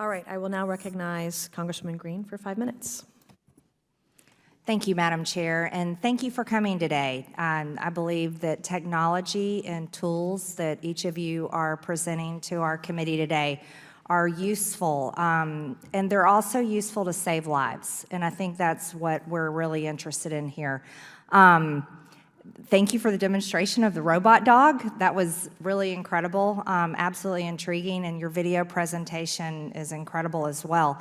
All right, I will now recognize Congresswoman Greene for 5 minutes. Thank you, Madam Chair, and thank you for coming today. I believe that technology and tools that each of you are presenting to our committee today are useful, and they're also useful to save lives, and I think that's what we're really interested in here. Thank you for the demonstration of the robot dog. That was really incredible, absolutely intriguing, and your video presentation is incredible as well.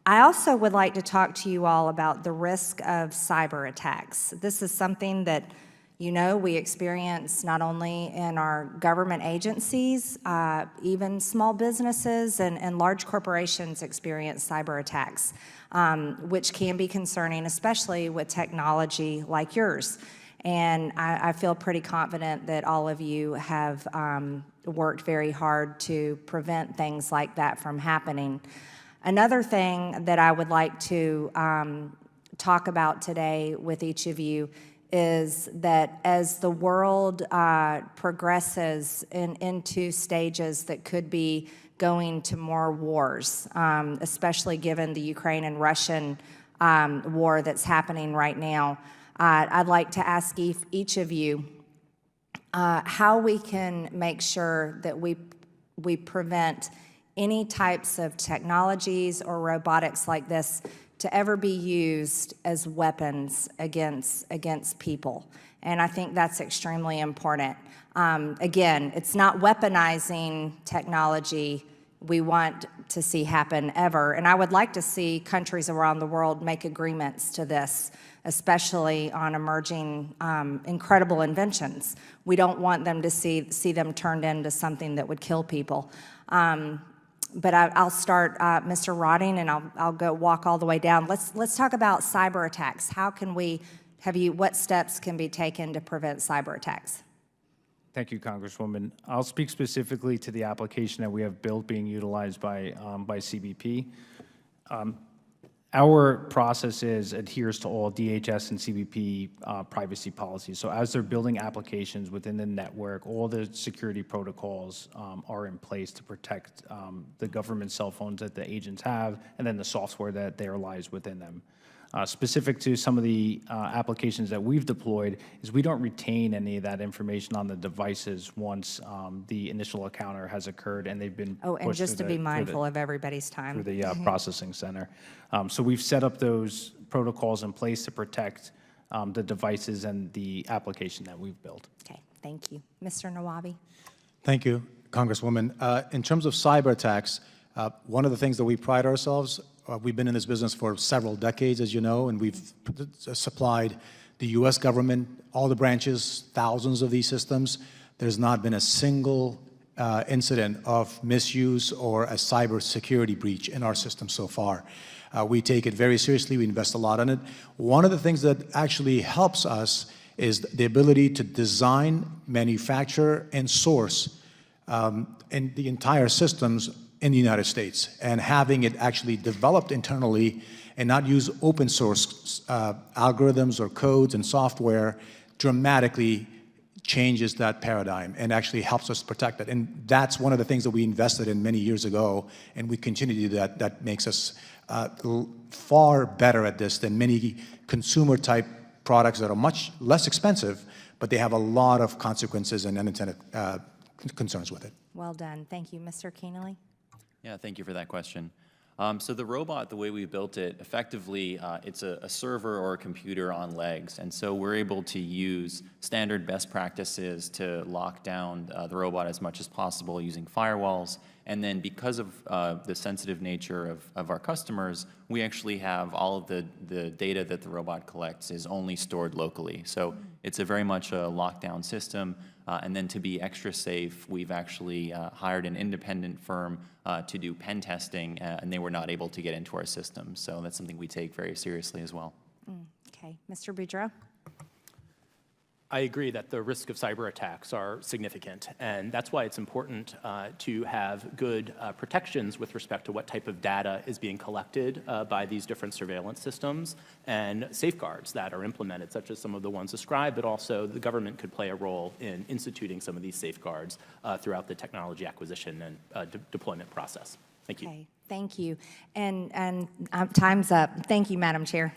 I also would like to talk to you all about the risk of cyber attacks. This is something that we experience not only in our government agencies, even small businesses and large corporations experience cyber attacks, which can be concerning, especially with technology like yours. And I feel pretty confident that all of you have worked very hard to prevent things like that from happening. Another thing that I would like to talk about today with each of you is that as the world progresses into stages that could be going to more wars, especially given the Ukraine and Russian war that's happening right now, I'd like to ask each of you how we can make sure that we prevent any types of technologies or robotics like this to ever be used as weapons against people. And I think that's extremely important. Again, it's not weaponizing technology we want to see happen ever. And I would like to see countries around the world make agreements to this, especially on emerging incredible inventions. We don't want them to see them turned into something that would kill people. But I'll start, Mr. Rotting, and I'll go walk all the way down. Let's talk about cyber attacks. How can what steps can be taken to prevent cyber attacks? Thank you, Congresswoman. I'll speak specifically to the application that we have built being utilized by CBP. Our process adheres to all DHS and CBP privacy policies. So as they're building applications within the network, all the security protocols are in place to protect the government cell phones that the agents have, and then the software that there lies within them. Specific to some of the applications that we've deployed is we don't retain any of that information on the devices once the initial encounter has occurred and they've been pushed and just to be mindful of everybody's time. Through the processing center. So we've set up those protocols in place to protect the devices and the application that we've built. Okay, thank you. Mr. Nawabi. Thank you, Congresswoman. In terms of cyber attacks, one of the things that we pride ourselves, we've been in this business for several decades, as you know, and we've supplied the U.S. government, all the branches, thousands of these systems. There's not been a single incident of misuse or a cyber security breach in our system so far. We take it very seriously. We invest a lot in it. One of the things that actually helps us is the ability to design, manufacture, and source in the entire systems in the United States, and having it actually developed internally and not use open source algorithms or codes and software dramatically changes that paradigm and actually helps us protect it. And that's one of the things that we invested in many years ago, and we continue to do that. That makes us far better at this than many consumer type products that are much less expensive, but they have a lot of consequences and unintended concerns with it. Well done. Thank you. Mr. Keaney? Yeah, thank you for that question. So the robot, the way we built it, effectively, it's a server or a computer on legs. And so we're able to use standard best practices to lock down the robot as much as possible using firewalls. And then because of the sensitive nature of our customers, we actually have all of the data that the robot collects is only stored locally. So it's a very much a lockdown system. And then to be extra safe, we've actually hired an independent firm to do pen testing, and they were not able to get into our system. So that's something we take very seriously as well. Okay. Mr. Boudreau? I agree that the risk of cyber attacks are significant, and that's why it's important to have good protections with respect to what type of data is being collected by these different surveillance systems, and safeguards that are implemented, such as some of the ones described, but also the government could play a role in instituting some of these safeguards throughout the technology acquisition and deployment process. Thank you. Okay, thank you. And time's up. Thank you, Madam Chair.